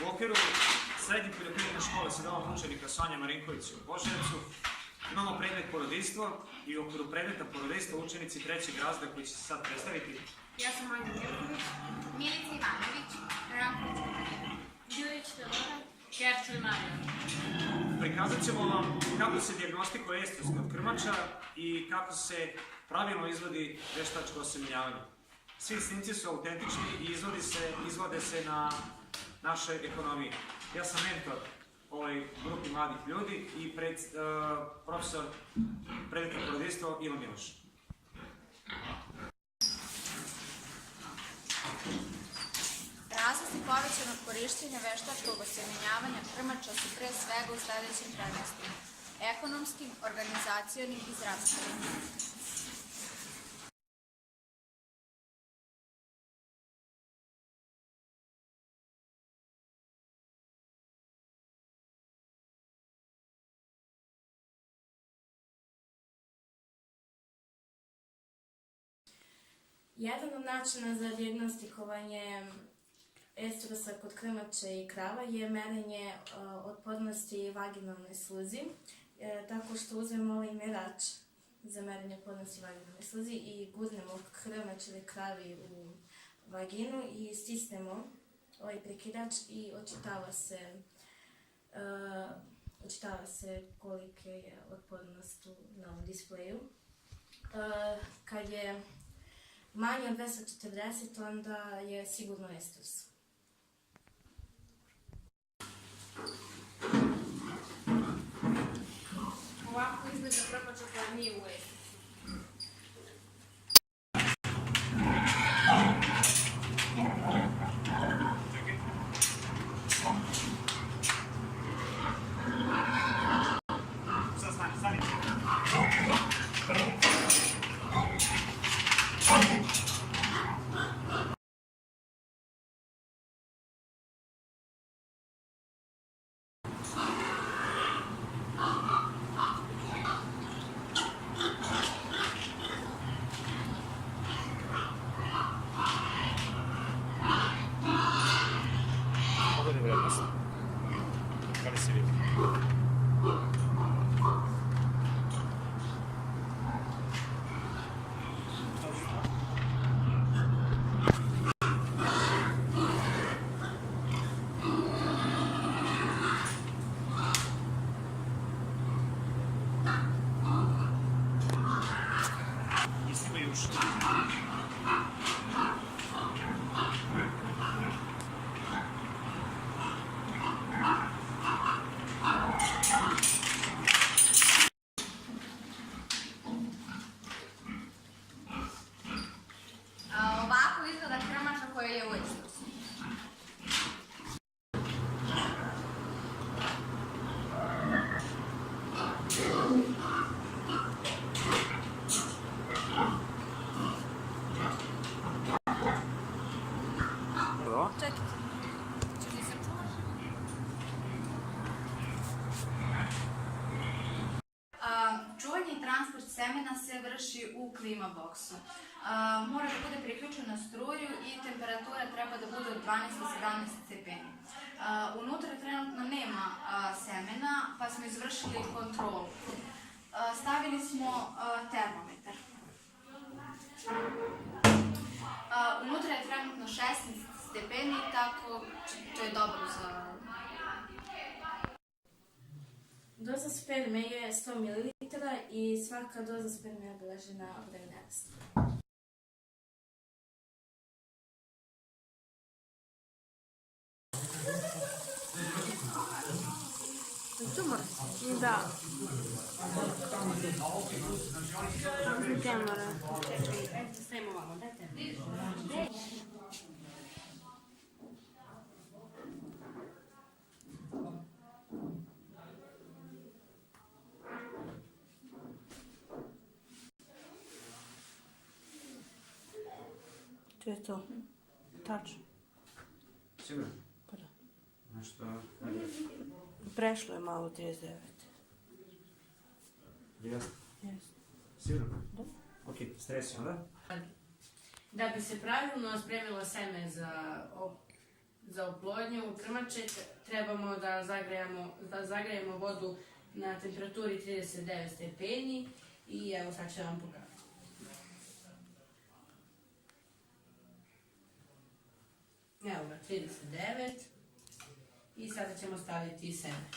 U okviru srednje poljoprivredne škole sa domom učenika Sonja Marinković u Požarevcu imamo predmet porodilstvo i u okviru predmeta porodilstva učenici trećeg razreda koji će se sad predstaviti. Ja sam Anja Milković, Milica Ivanović, Ranković Katarina, Đurić Teodora, Kerču i Marija. Prikazat ćemo vam kako se dijagnostikuje estres kod krmača i kako se pravilno izvodi veštačko osemenjavanje. Svi snimci su autentični i izvode se na našoj ekonomiji. Ja sam mentor ovoj grupi mladih ljudi i profesor predmeta porodilstvo Ivan Miloš. Razlozi povećanog korišćenja veštačkog osemenjavanja krmača su pre svega u sledećim prednostima: ekonomskim, organizacionim i zdravstvenim. Jedan od načina za dijagnostikovanje estresa kod krmača i krava je merenje otpornosti vaginalnoj sluzi, tako što uzmemo ovaj merač za merenje otpornosti vaginalnoj sluzi i gurnemo krmač ili kravi u vaginu i stisnemo ovaj prekidač i očitava se kolika je otpornost na ovom displeju. Kad je manje od 240, onda je sigurno estres. Ovako izgleda krmača koja nije u estresu. Pogledaj vrednost. Da li se vidi? I snimaju uši. Ovako izgleda krmača koja je u estresu. Čekajte. Češ ti se čuvaš? Čuvanje i transport semena se vrši u klima boksu. Mora da bude priključen na struju i temperatura treba da bude od 12 do 17 stepeni. Unutra trenutno nema semena, pa smo izvršili kontrolu. Stavili smo termometar. Unutra je trenutno 16 stepeni, tako to je dobro za... Doza sperme je 100 ml i svaka doza sperme je obeležena brojem nerasta. Tumor? Da. Tumora. Stavimo ovamo, dajte. To je to. Tačno. Sigurno? Pa da. Nešto... Prešlo je malo 39. Jeste? Jeste. Sigurno? Da. Ok, stresi, onda? Da bi se pravilno spremilo seme za Za oplodnju krmače trebamo da zagrejemo vodu na temperaturi 39 stepeni i evo sad ću vam pokazati. Evo ga, 39 i sada ćemo staviti seme.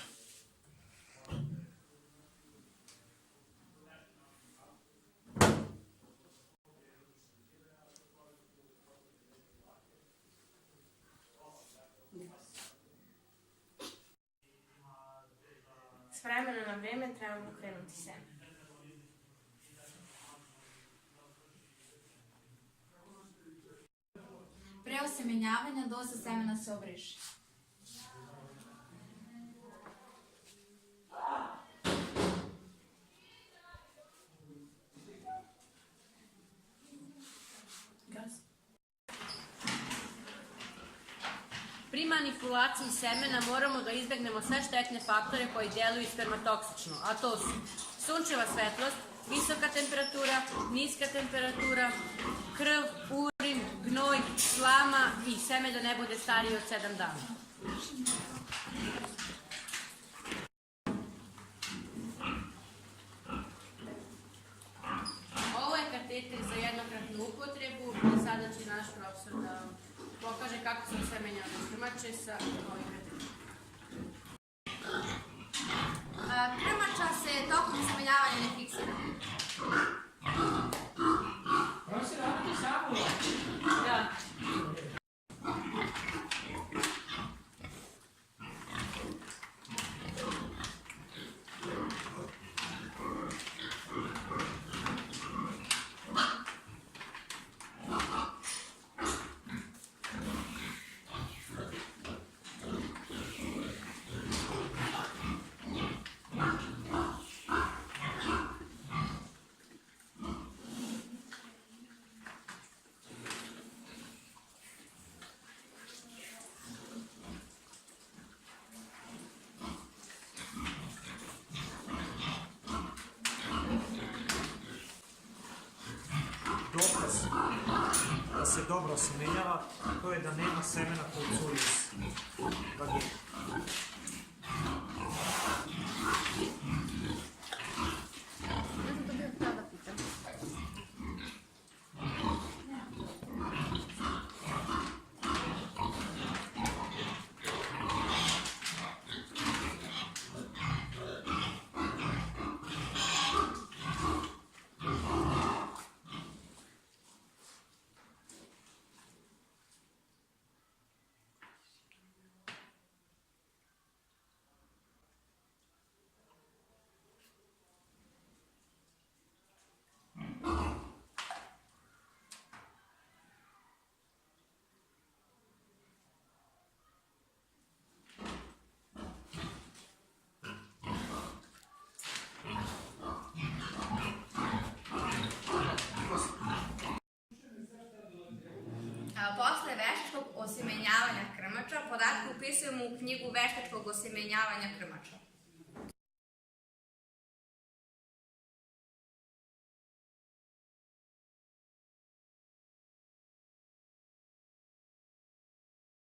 S vremena na vreme trebamo okrenuti seme. Pre osemenjavanja doza semena se obriše. Pri manipulaciji semena moramo da izbegnemo sve štetne faktore koji djeluju spermatoksično, a to su sunčeva svetlost, visoka temperatura, niska temperatura, krv, urin, gnoj, slama i seme da ne bude starije od 7 dana. Ovo je kateter za jednokratnu upotrebu i sada će naš profesor da pokaže kako se semenja od krmače sa ovim kateterom. Krmača se tokom osemenjavanja ne fiksira. Da. Dokaz da se dobro osemenjava, to je da nema semena koji curi iz vagine. Posle veštačkog osemenjavanja krmača, podatke upisujemo u knjigu veštačkog osemenjavanja krmača.